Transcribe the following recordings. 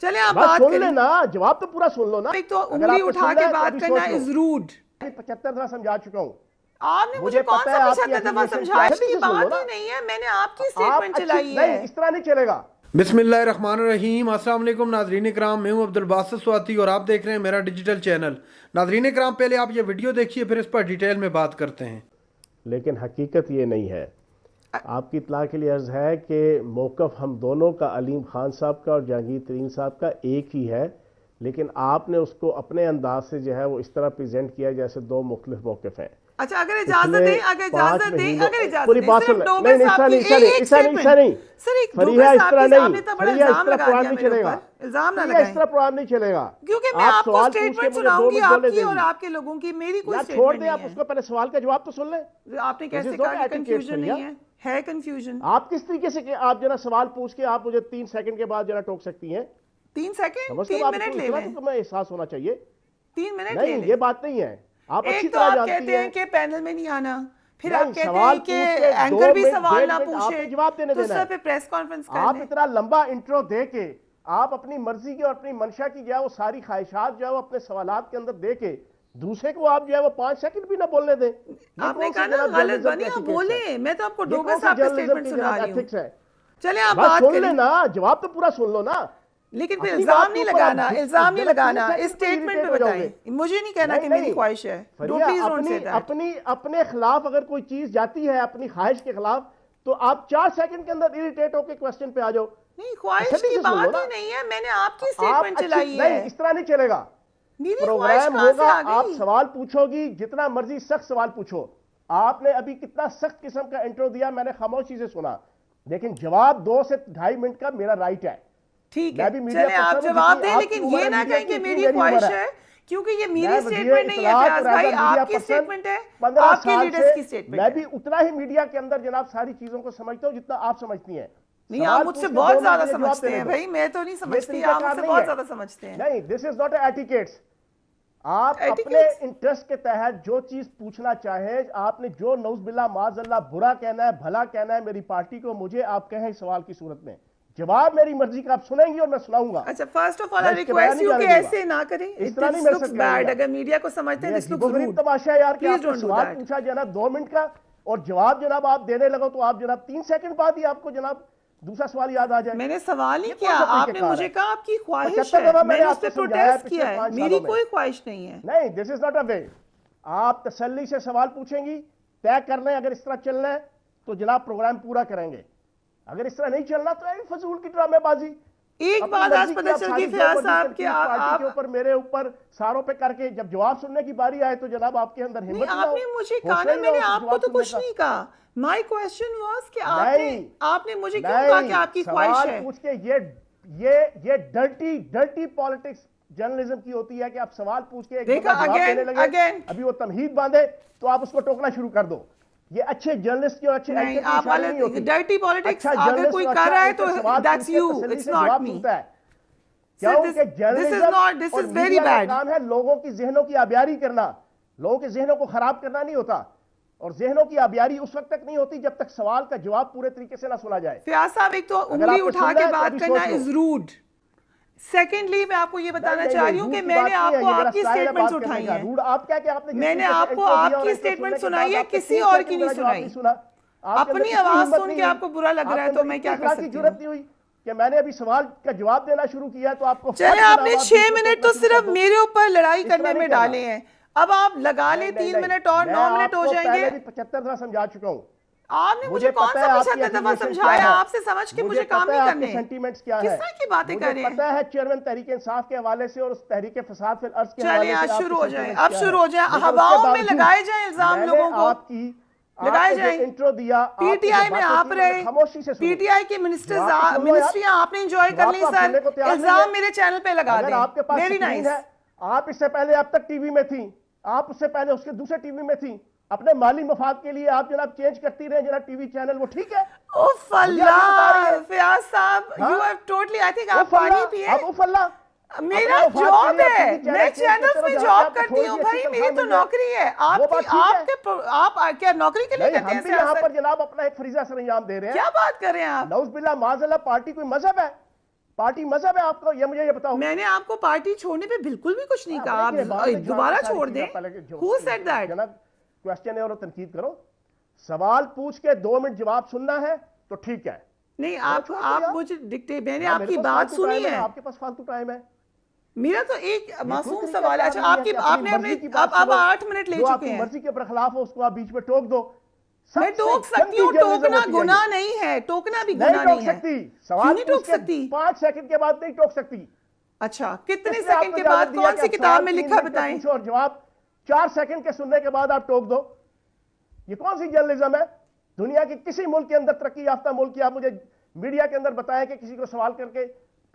चले आप बात सुन लेना, जवाब तो पूरा सुन लो ना। एक तो उंगली उठा के बात करना इज रूड। 75 दफा समझा चुका हूँ। आपने मुझे कौन सा 75 दफा समझाया? की बात ही नहीं है, मैंने आपकी स्टेटमेंट चलाई है। इस तरह नहीं चलेगा। बिस्मिल्लाहिर्रहमानिर्रहीम, अस्सलाम वालेकुम नाज़रीन इकराम, मैं हूं अब्दुल बासित स्वाति और आप देख रहे हैं मेरा डिजिटल चैनल। नाज़रीन इकराम, पहले आप ये वीडियो देखिए, फिर इस पर डिटेल में बात करते हैं। लेकिन हकीकत ये नहीं है। आपकी इत्तला के लिए अर्ज है कि मौक़िफ़ हम दोनों का, अलीम खान साहब का और जहांगीर तरीन साहब का एक ही है, लेकिन आपने उसको अपने अंदाज से जो है वो इस तरह प्रेजेंट किया जैसे दो मुख्तलिफ मौक़िफ़ हैं। अच्छा, अगर इजाजत दें, अगर इजाजत दें, अगर इजाजत पूरी दें, बात सिर्फ सुन। डोगर नहीं, साहब की एक नहीं, सर एक फरीहा इस तरह नहीं, आपने तो बड़ा इल्जाम लगा दिया मेरे ऊपर। इल्जाम ना लगाएं, इस तरह प्रोग्राम नहीं चलेगा, क्योंकि मैं आपको स्टेटमेंट सुनाऊंगी आपकी और आपके लोगों की, मेरी कोई छोड़ स्टेटमेंट दे। नहीं आप है। उसको पहले सवाल का जवाब तो सुन ले। आपने कैसे कहा कि कंफ्यूजन नहीं है? है कंफ्यूजन। आप किस तरीके से आप जना सवाल पूछ के आप मुझे 3 सेकंड के बाद जना टोक सकती हैं? 3 सेकंड, 3 मिनट ले लें। तो मैं एहसास होना चाहिए। 3 मिनट नहीं, ये बात नहीं है। आप अच्छी एक तो तरह आप जानती कहते हैं कि पैनल में नहीं आना, फिर नहीं, आप कहते सवाल हैं कि पूछ के एंकर 2 भी मिनट, सवाल 1.5 ना मिनट पूछे आपको जवाब देने तो देना सर है। पे प्रेस कॉन्फ्रेंस कर आप लें। इतना लंबा इंट्रो दे के आप अपनी मर्जी की और अपनी मंशा की जो है वो सारी ख्वाहिशात जो है वो अपने सवालात के अंदर दे के दूसरे को आप जो है वो 5 सेकंड भी ना बोलने दें। आपने कहा ना गलत बनी, आप बोले। मैं तो आपको डोगर साहब का स्टेटमेंट सुना रही हूं। चले आप बात सुन करें लेना, जवाब तो पूरा सुन लो ना। लेकिन फिर इल्जाम नहीं लगाना, इल्जाम नहीं लगाना। इस स्टेटमेंट पे बताएं, मुझे नहीं कहना कि मेरी ख्वाहिश है। अपने खिलाफ अगर कोई चीज जाती है अपनी ख्वाहिश के खिलाफ, तो आप 4 सेकंड के अंदर इरिटेट होकर क्वेश्चन पे आ जाओ। नहीं, ख्वाहिश की बात ही नहीं है, मैंने आपकी स्टेटमेंट चलाई है। नहीं, इस तरह नहीं चलेगा। प्रोग्राम होगा, आप सवाल पूछोगी, जितना मर्जी सख्त सवाल पूछो। आपने अभी कितना सख्त किस्म का इंट्रो दिया, मैंने खामोशी से सुना, लेकिन जवाब 2 से 2.5 मिनट का मेरा राइट है। ठीक है, चले आप जवाब दें, लेकिन ये ना कहें कि मेरी ख्वाहिश है, क्योंकि ये मेरी स्टेटमेंट नहीं है फयाज भाई, आपकी स्टेटमेंट है, आपके लीडर्स की स्टेटमेंट है। मैं भी उतना ही मीडिया के अंदर जनाब सारी चीजों को समझता हूं जितना आप समझती हैं। नहीं, आप मुझसे बहुत ज्यादा समझते हैं भाई, मैं तो नहीं समझती, आप मुझसे बहुत ज्यादा समझते हैं। नहीं, दिस इज नॉट एटिकेट्स। आप अपने इंटरेस्ट के तहत जो चीज पूछना चाहे, आपने जो नौज़बिल्लाह माज़अल्लाह बुरा कहना है, भला कहना है मेरी पार्टी को, मुझे आप कहें सवाल की सूरत में। जवाब मेरी मर्जी का आप सुनेंगी और मैं सुनाऊंगा। अच्छा, first of all I request you कि ऐसे ना करें, इस तरह नहीं मेरे साथ बैड। अगर मीडिया को समझते हैं दिस लुक्स रूड। तमाशा यार कि आपने सवाल पूछा जनाब 2 मिनट का और जवाब जनाब आप देने लगो तो आप जनाब 3 सेकंड बाद ही आपको जनाब दूसरा सवाल याद आ जाए। मैंने सवाल ही किया, आपने मुझे कहा आपकी ख्वाहिश है, मैंने उस पे प्रोटेस्ट किया है, मेरी कोई ख्वाहिश नहीं है। नहीं, दिस इज नॉट अ वे। आप तसल्ली से सवाल पूछेंगी, तय कर लें, अगर इस तरह चलना है तो जनाब प्रोग्राम पूरा करेंगे, अगर इस तरह नहीं चलना तो फजूल की ड्रामेबाजी। एक बात आज पता चल गई फयाज साहब कि आप के ऊपर, मेरे ऊपर सारों पे करके जब जवाब सुनने की बारी आए तो जनाब आपके अंदर हिम्मत नहीं। आपने मुझे कहा ना, मैंने आपको तो कुछ नहीं कहा। माय क्वेश्चन वाज कि आपने मुझे क्यों कहा कि आपकी ख्वाहिश है? पूछ के ये डर्टी पॉलिटिक्स जर्नलिज्म की होती है कि आप सवाल पूछ के देखा अगेन अभी वो तमहीद बांधे तो आप उसको टोकना शुरू कर दो। ये अच्छे जर्नलिस्ट की और अच्छे नहीं, आप वाले डर्टी पॉलिटिक्स अगर कोई कर रहा है तो that's you, it's not me. क्योंकि journalism this is very bad काम है लोगों की ज़हनों की आबियारी करना, लोगों के ज़हनों को खराब करना नहीं होता। और ज़हनों की आबियारी उस वक्त तक नहीं होती जब तक सवाल का जवाब पूरे तरीके से ना सुना जाए। फयाज साहब, एक तो उंगली उठा के बात करना इज रूड। सेकेंडली, मैं आपको ये बताना चाह रही हूँ कि मैंने आपको आपकी स्टेटमेंट्स उठाई हैं। मैंने आपको आपकी स्टेटमेंट सुनाई है, किसी और की नहीं सुनाई। अपनी आवाज सुन के आपको बुरा लग रहा है तो मैं क्या कर सकती हूँ? कि मैंने अभी सवाल का जवाब देना शुरू किया तो आपको चले, आपने 6 मिनट तो सिर्फ मेरे ऊपर लड़ाई करने में डाले हैं, अब आप लगा ले 3 मिनट और 9 मिनट हो जाएंगे। 75 दफा समझा चुका हूँ। आपने मुझे कौन सा 75 दफा समझाया? आपसे समझ के मुझे काम नहीं करने। सेंटीमेंट्स क्या है, किस तरह की बातें कर रहे हैं? पता है चेयरमैन तहरीक इंसाफ के हवाले से और उस तहरीक फसाद फिल अर्ज के हवाले से। चलिए शुरू हो जाए, अब शुरू हो जाए, हवाओं में लगाए जाए इल्जाम लोगों को, लगाए जाए। इंट्रो दिया, पीटीआई में आप रहे, पीटीआई के मिनिस्ट्रियां आपने एंजॉय कर ली सर, इल्जाम मेरे चैनल पे लगा दें। आपके पास वेरी नाइस। आप इससे पहले अब तक टीवी में थी, आप उससे पहले उसके दूसरे टीवी में थी, अपने माली मफाद के लिए आप जनाब चेंज करती रहे जनाब टीवी चैनल, वो ठीक है। उफ अल्लाह फयाज साहब, you have totally, I think आप पानी पिए। अब उफ अल्लाह, मेरा जॉब है, मैं चैनल्स में जॉब करती हूँ भाई, मेरी तो नौकरी है। आप क्या नौकरी के लिए करते हैं? यहाँ पर जनाब अपना एक फरीजा सर अंजाम दे रहे हैं। क्या बात कर रहे हैं आप? नौज़बिल्लाह माज़अल्लाह, पार्टी कोई मजहब है? पार्टी मजहब है आपको, ये मुझे ये बताओ। मैंने आपको पार्टी छोड़ने पे बिल्कुल भी कुछ नहीं कहा, आप दोबारा छोड़ दें। Who said that? क्वेश्चन है और तनकीद करो, सवाल पूछ के 2 मिनट जवाब सुनना है तो ठीक है। नहीं, आप मुझे डिक्टेट, मैंने आपकी बात सुनी है। आपके पास फालतू टाइम है। मेरा तो एक मासूम सवाल है। अच्छा, आपने अब 8 मिनट ले चुके हैं। मर्जी के बरखिलाफ हो उसको आप बीच में टोक दो। मैं टोक सकती हूँ, टोकना गुनाह नहीं है, टोकना भी गुनाह नहीं है। सवाल नहीं टोक सकती, 5 सेकंड के बाद नहीं टोक सकती। अच्छा, कितने सेकंड के बाद? कौन सी किताब में लिखा बताएं? और जवाब 4 सेकंड के सुनने के बाद आप टोक दो। ये कौन सी जर्नलिज्म है? दुनिया के किसी मुल्क के अंदर, तरक्की याफ्ता मुल्क की, आप मुझे मीडिया के अंदर बताएं कि किसी को सवाल करके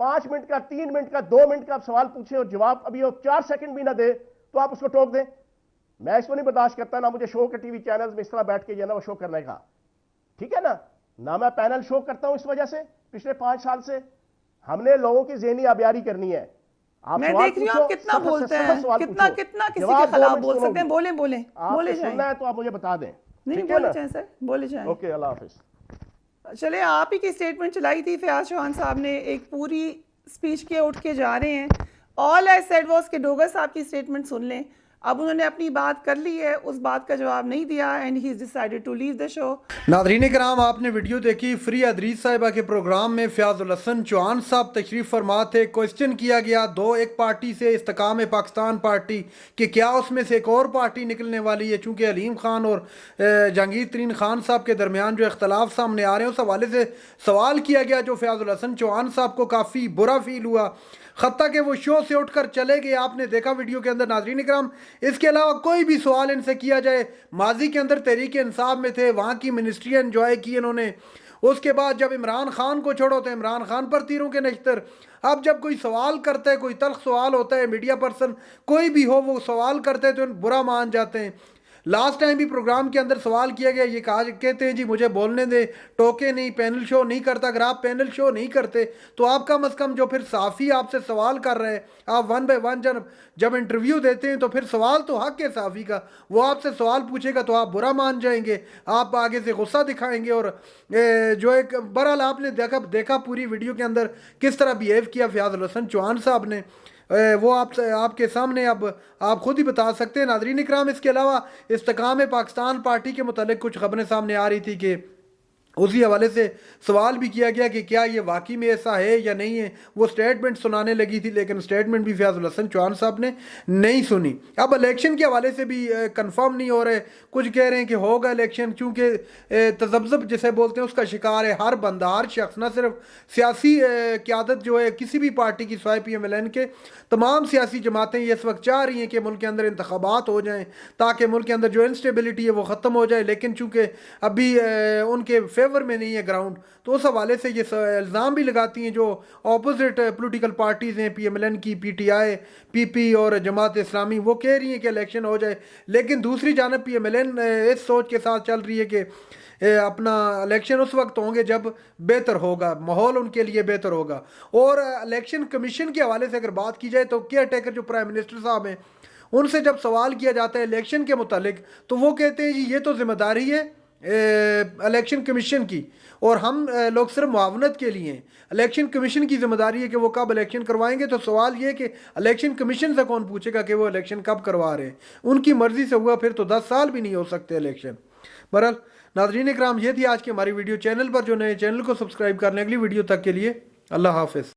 5 मिनट का, 3 मिनट का, 2 मिनट का आप सवाल पूछे और जवाब अभी वो 4 सेकंड भी ना दे तो आप उसको टोक दें। मैं इसको नहीं बर्दाश्त करता, ना मुझे शो के टीवी चैनल्स में इस तरह बैठ के जो है ना वो शो करने का, ठीक है ना मैं पैनल शो करता हूं। इस वजह से पिछले 5 साल से हमने लोगों की ज़हनी आबियारी करनी है। मैं देख रही हूं आप कितना बोलते हैं, कितना किसी के खिलाफ बोल सकते हैं। बोले जाएं। सुनना है तो आप मुझे बता दें। नहीं, बोले जाएं सर, बोले जाएं। ओके, अल्लाह हाफिज। चले, आप ही की स्टेटमेंट चलाई थी फयाज चौहान साहब ने, एक पूरी स्पीच के उठ के जा रहे हैं। ऑल आई सेड वाज कि डोगर साहब की स्टेटमेंट सुन लें। अब उन्होंने अपनी बात कर ली है, उस बात का जवाब नहीं दिया and he decided to leave the show. नाज़रीन कराम, आपने वीडियो देखी। फ्री अदरीस साहिबा के प्रोग्राम में फ़याज़ुल हसन चौहान साहब तशरीफ़ फरमा थे। क्वेश्चन किया गया एक पार्टी से, इस्तेकाम पाकिस्तान पार्टी, कि क्या उसमें से एक और पार्टी निकलने वाली है। चूँकि अलीम खान और जहांगीर तरीन खान साहब के दरमियान जो इख्तलाफ सामने आ रहे हैं, उस हवाले से सवाल किया गया जो फ़याज़ुल हसन चौहान साहब को काफ़ी बुरा फील हुआ, खत्ता के वो शो से उठकर चले गए। आपने देखा वीडियो के अंदर। नाज़रीन कराम, इसके अलावा कोई भी सवाल इनसे किया जाए, माजी के अंदर तहरीक इंसाफ में थे, वहाँ की मिनिस्ट्री एंजॉय की इन्होंने। उसके बाद जब इमरान खान को छोड़ो तो इमरान खान पर तीरों के नश्तर। अब जब कोई सवाल करता है, कोई तल्ख सवाल होता है, मीडिया पर्सन कोई भी हो, वो सवाल करते हैं तो बुरा मान जाते हैं। लास्ट टाइम भी प्रोग्राम के अंदर सवाल किया गया, ये कहते हैं जी मुझे बोलने दे, टोके नहीं, पैनल शो नहीं करता। अगर आप पैनल शो नहीं करते तो आप कम अज़ कम जो फिर साफ़ी आपसे सवाल कर रहे हैं, आप 1 बाय 1 जब इंटरव्यू देते हैं तो फिर सवाल तो हक है साफ़ी का। वो आपसे सवाल पूछेगा तो आप बुरा मान जाएंगे, आप आगे से गुस्सा दिखाएंगे। और जो एक बहरहाल आपने देखा पूरी वीडियो के अंदर किस तरह बिहेव किया फ़याज़ुल हसन चौहान साहब ने, वो आपके सामने अब आप खुद ही बता सकते हैं। नाज़रीन इकराम, इसके अलावा इस्तेकाम पाकिस्तान पार्टी के मुतालिक कुछ खबरें सामने आ रही थी कि उसी हवाले से सवाल भी किया गया कि क्या ये वाकई में ऐसा है या नहीं है। वो स्टेटमेंट सुनाने लगी थी, लेकिन स्टेटमेंट भी फ़याज़ुल हसन चौहान साहब ने नहीं सुनी। अब इलेक्शन के हवाले से भी कंफर्म नहीं हो रहे, कुछ कह रहे हैं कि होगा इलेक्शन, क्योंकि तज़ब्ज़ुब जिसे बोलते हैं उसका शिकार है हर बंदा, हर शख्स। न सिर्फ सियासी क़यादत जो है किसी भी पार्टी की, स्वाय PMLN के तमाम सियासी जमातें ये इस वक्त चाह रही हैं कि मुल्क के अंदर इंतखाबात हो जाएँ ताकि मुल्क के अंदर जो इंस्टेबिलिटी है वो ख़त्म हो जाए। लेकिन चूँकि अभी उनके फेवर में नहीं है ग्राउंड, तो उस हवाले से ये इल्ज़ाम भी लगाती हैं जो अपोजिट पॉलिटिकल पार्टीज़ हैं, PMLN की, PTI, PP और जमात इस्लामी, वो कह रही हैं कि इलेक्शन हो जाए। लेकिन दूसरी जानब PMLN इस सोच के साथ चल रही है कि अपना इलेक्शन उस वक्त होंगे जब बेहतर होगा, माहौल उनके लिए बेहतर होगा। और इलेक्शन कमीशन के हवाले से अगर बात की जाए तो केयर टेकर जो प्राइम मिनिस्टर साहब हैं, उनसे जब सवाल किया जाता है इलेक्शन के मुतालिक तो वो कहते हैं जी ये तो जिम्मेदारी है इलेक्शन कमीशन की और हम लोग सिर्फ मुआवनत के लिए हैं। इलेक्शन कमीशन की जिम्मेदारी है कि वो कब इलेक्शन करवाएंगे। तो सवाल ये कि इलेक्शन कमीशन से कौन पूछेगा कि वो इलेक्शन कब करवा रहे हैं। उनकी मर्जी से हुआ फिर तो 10 साल भी नहीं हो सकते इलेक्शन। बहरहाल नाज़रीन इकराम, ये थी आज की हमारी वीडियो। चैनल पर जो नए चैनल को सब्सक्राइब करने, अगली वीडियो तक के लिए अल्लाह हाफिज़।